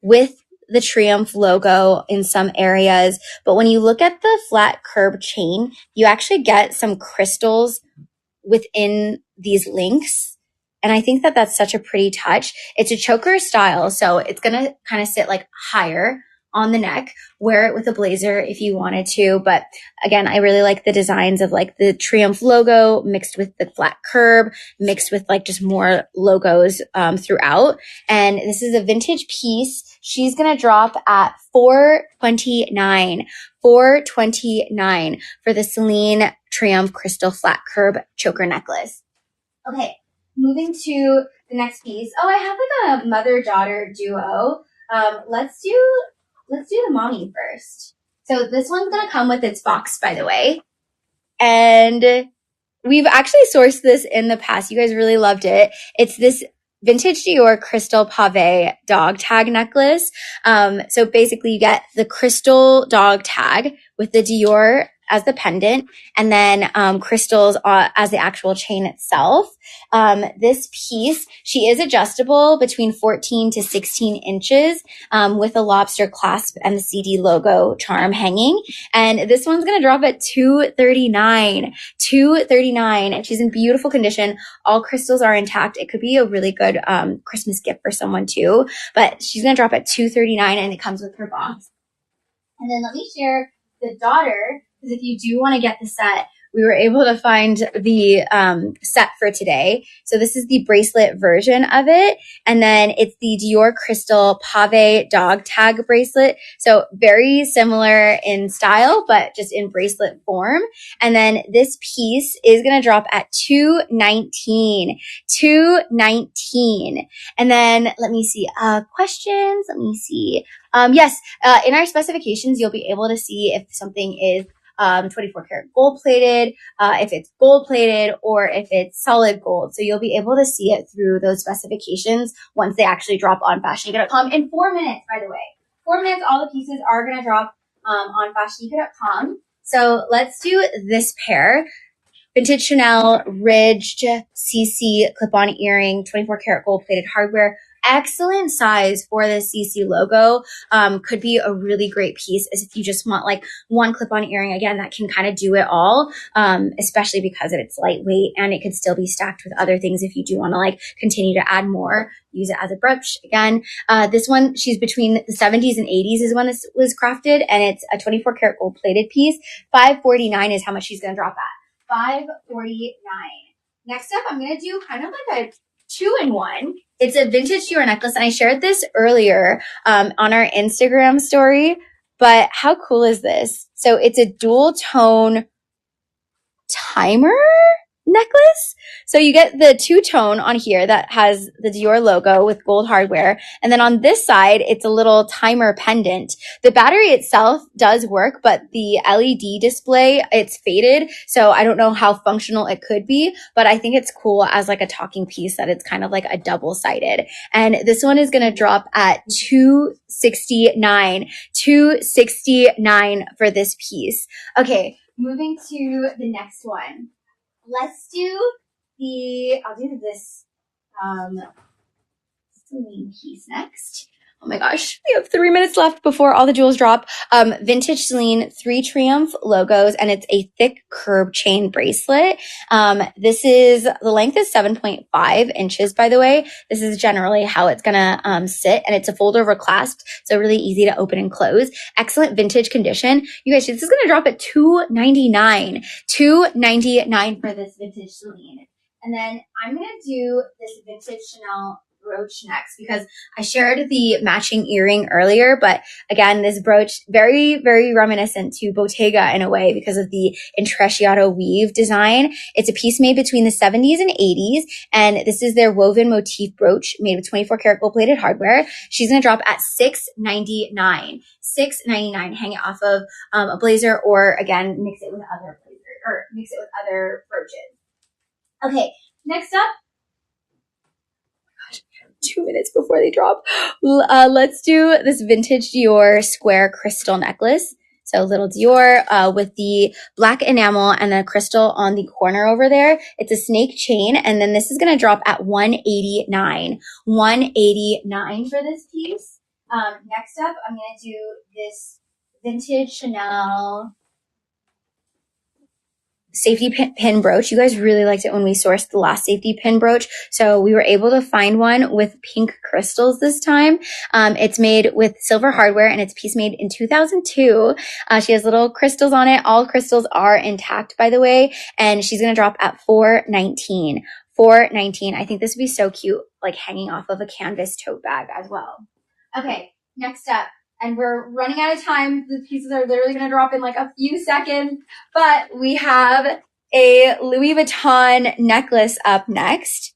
S1: with the Triumph logo in some areas. But when you look at the flat curb chain, you actually get some crystals within these links. And I think that that's such a pretty touch. It's a choker style, so it's going to kind of sit like higher on the neck. Wear it with a blazer if you wanted to. But again, I really like the designs of like the Triumph logo mixed with the flat curb, mixed with like just more logos throughout. And this is a vintage piece. She's going to drop at $429. $429 for the Celine Triumph Crystal Flat Curb Choker Necklace. Okay, moving to the next piece. Oh, I have like a mother-daughter duo. Let's do the mommy first. So this one's going to come with its box, by the way. And we've actually sourced this in the past. You guys really loved it. It's this vintage Dior crystal pave dog tag necklace. So basically you get the crystal dog tag with the Dior as the pendant, and then crystals as the actual chain itself. This piece, she is adjustable between 14 to 16 inches with a lobster clasp and the CD logo charm hanging. And this one's going to drop at $239. $239. And she's in beautiful condition. All crystals are intact. It could be a really good Christmas gift for someone too. But she's going to drop at $239, and it comes with her box. And then let me share the daughter, because if you do want to get the set, we were able to find the set for today. So this is the bracelet version of it. And then it's the Dior Crystal Pave dog tag bracelet. So very similar in style, but just in bracelet form. And then this piece is going to drop at $219. $219. And then let me see, questions. Let me see. Yes, in our specifications, you'll be able to see if something is 24 karat gold plated, if it's gold plated, or if it's solid gold. So you'll be able to see it through those specifications once they actually drop on FashionNica.com in 4 minutes, by the way. 4 minutes, all the pieces are going to drop on FashionNica.com. So let's do this pair. Vintage Chanel ridged CC clip-on earring, 24 karat gold plated hardware. Excellent size for the CC logo. Could be a really great piece as if you just want like one clip-on earring. Again, that can kind of do it all, especially because it's lightweight, and it could still be stacked with other things if you do want to like continue to add more. Use it as a brooch. Again, this one, she's between the 70s and 80s is when this was crafted, and it's a 24 karat gold plated piece. $549 is how much she's going to drop at. $549. Next up, I'm going to do kind of like a 2-in-1. It's a vintage Dior necklace, and I shared this earlier on our Instagram story, but how cool is this? So it's a dual tone timer necklace. So you get the two-tone on here that has the Dior logo with gold hardware. And then on this side, it's a little timer pendant. The battery itself does work, but the LED display, it's faded. So I don't know how functional it could be, but I think it's cool as like a talking piece that it's kind of like a double-sided. And this one is going to drop at $269. $269 for this piece. Okay, moving to the next one. Let's do I'll do this Celine piece next. Oh my gosh, we have 3 minutes left before all the jewels drop. Vintage Celine 3 Triumph logos, and it's a thick curb chain bracelet. This is, the length is 7.5 inches, by the way. This is generally how it's gonna sit, and it's a fold over clasp, so really easy to open and close. Excellent vintage condition. You guys, this is gonna drop at $299. $299 for this vintage Celine. And then I'm gonna do this vintage Chanel brooch next, because I shared the matching earring earlier, but again, this brooch very, very reminiscent to Bottega in a way because of the intrecciato weave design. It's a piece made between the 70s and 80s, and this is their woven motif brooch made with 24 karat gold plated hardware. She's going to drop at $699. $699. Hang it off of a blazer, or again, mix it with other blazer, or mix it with other brooches. Okay, next up, 2 minutes before they drop. Let's do this vintage Dior square crystal necklace. So little Dior with the black enamel and the crystal on the corner over there. It's a snake chain, and then this is going to drop at $189. $189 for this piece. Next up, I'm going to do this vintage Chanel safety pin brooch. You guys really liked it when we sourced the last safety pin brooch. So we were able to find one with pink crystals this time. It's made with silver hardware, and it's piece made in 2002. She has little crystals on it. All crystals are intact, by the way. And she's going to drop at $419. $419. I think this would be so cute, like hanging off of a canvas tote bag as well. Okay, next up. And we're running out of time. The pieces are literally going to drop in like a few seconds. But we have a Louis Vuitton necklace up next.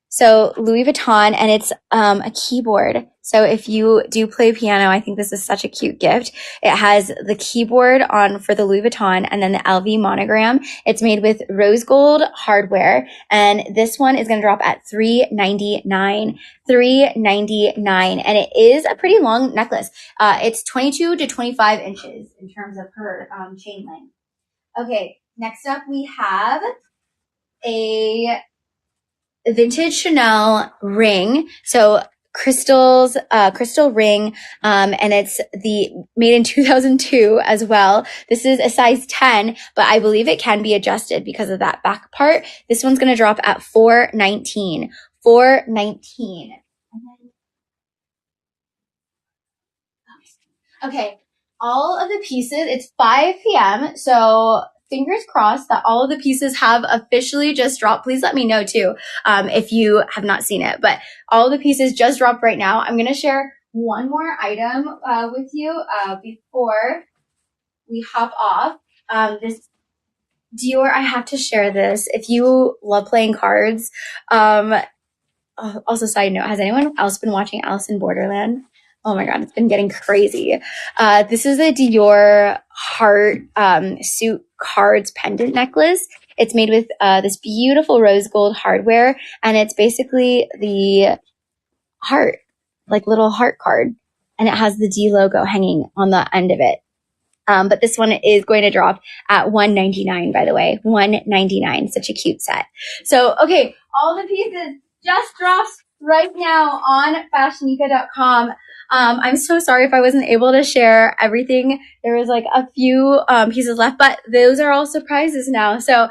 S1: So Louis Vuitton, and it's a keyboard. So if you do play piano, I think this is such a cute gift. It has the keyboard on for the Louis Vuitton, and then the LV monogram. It's made with rose gold hardware, and this one is going to drop at $399. $399, and it is a pretty long necklace. It's 22 to 25 inches in terms of her chain length. Okay, next up we have a vintage Chanel ring. So crystal ring, and it's made in 2002 as well. This is a size 10, but I believe it can be adjusted because of that back part. This one's going to drop at $419. $419. Okay, all of the pieces, it's 5 p.m. So fingers crossed that all of the pieces have officially just dropped. Please let me know too, if you have not seen it. But all of the pieces just dropped right now. I'm going to share one more item with you before we hop off. This Dior, I have to share this. If you love playing cards, also, side note, has anyone else been watching Alice in Borderland? Oh my God, it's been getting crazy. This is a Dior heart suit cards pendant necklace. It's made with this beautiful rose gold hardware, and it's basically the heart, like little heart card, and it has the D logo hanging on the end of it. But this one is going to drop at $199, by the way. $199. Such a cute set. So, okay, all the pieces just dropped right now on FashionNica.com. I'm so sorry if I wasn't able to share everything. There was like a few pieces left, but those are all surprises now. So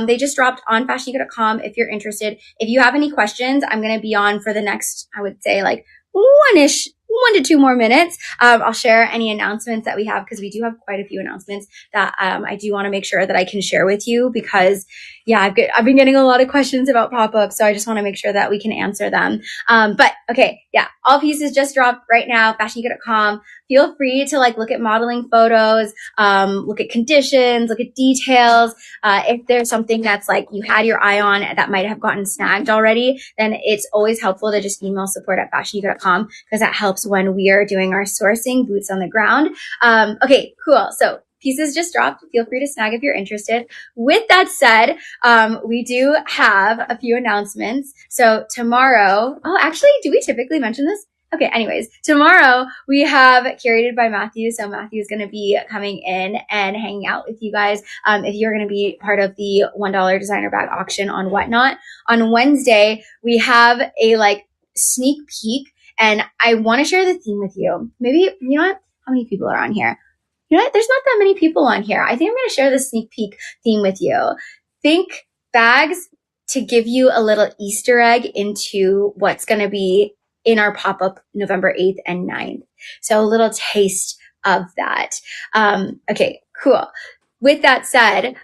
S1: they just dropped on FashionNica.com if you're interested. If you have any questions, I'm going to be on for the next, I would say like 1 to 2 more minutes. I'll share any announcements that we have because we do have quite a few announcements that I do want to make sure that I can share with you because, yeah, I've been getting a lot of questions about pop-ups, so I just want to make sure that we can answer them. But okay, yeah, all pieces just dropped right now, FashionNica.com. Feel free to like look at modeling photos, look at conditions, look at details. If there's something that's like you had your eye on that might have gotten snagged already, then it's always helpful to just email support@FashionNica.com because that helps when we are doing our sourcing, boots on the ground. Okay, cool. So pieces just dropped. Feel free to snag if you're interested. With that said, we do have a few announcements. So tomorrow, actually, do we typically mention this? Okay, anyways, tomorrow we have Curated by Matthew. So Matthew is going to be coming in and hanging out with you guys. If you're going to be part of the $1 designer bag auction on Whatnot. On Wednesday, we have a like sneak peek, and I want to share the theme with you. Maybe, you know what? How many people are on here? You know what? There's not that many people on here. I think I'm going to share the sneak peek theme with you. Think bags to give you a little Easter egg into what's going to be in our pop-up November 8th and 9th. So a little taste of that. Okay, cool. With that said,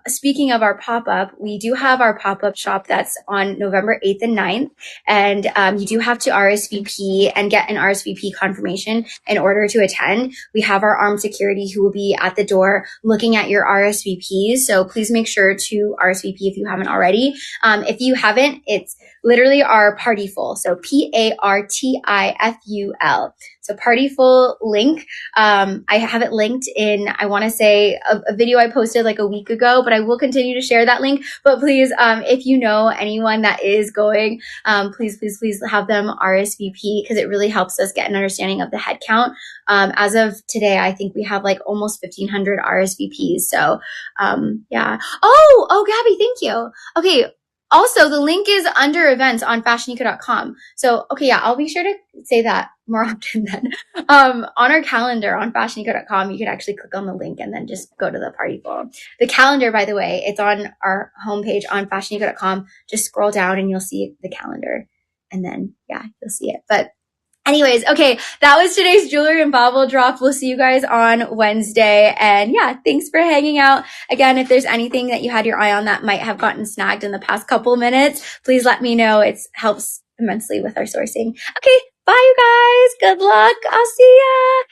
S1: speaking of our pop-up, we do have our pop-up shop that's on November 8th and 9th. And you do have to RSVP and get an RSVP confirmation in order to attend. We have our armed security who will be at the door looking at your RSVPs. So please make sure to RSVP if you haven't already. If you haven't, it's literally our Partyful. So Partiful. So Partyful link. I have it linked in, I want to say, a video I posted like a week ago, but I will continue to share that link. But please, if you know anyone that is going, please have them RSVP because it really helps us get an understanding of the head count. As of today, I think we have like almost 1,500 RSVPs. So, yeah. Oh, Gabby, thank you. Okay. Also, the link is under events on FashionNica.com. So, okay, yeah, I'll be sure to say that more often then. On our calendar on FashionNica.com, you can actually click on the link and then just go to the Partyful. The calendar, by the way, it's on our homepage on FashionNica.com. Just scroll down and you'll see the calendar. And then, yeah, you'll see it. But anyways, okay, that was today's Jewelry and Bauble Drop. We'll see you guys on Wednesday. And yeah, thanks for hanging out. Again, if there's anything that you had your eye on that might have gotten snagged in the past couple minutes, please let me know. It helps immensely with our sourcing. Okay, bye you guys. Good luck. I'll see ya.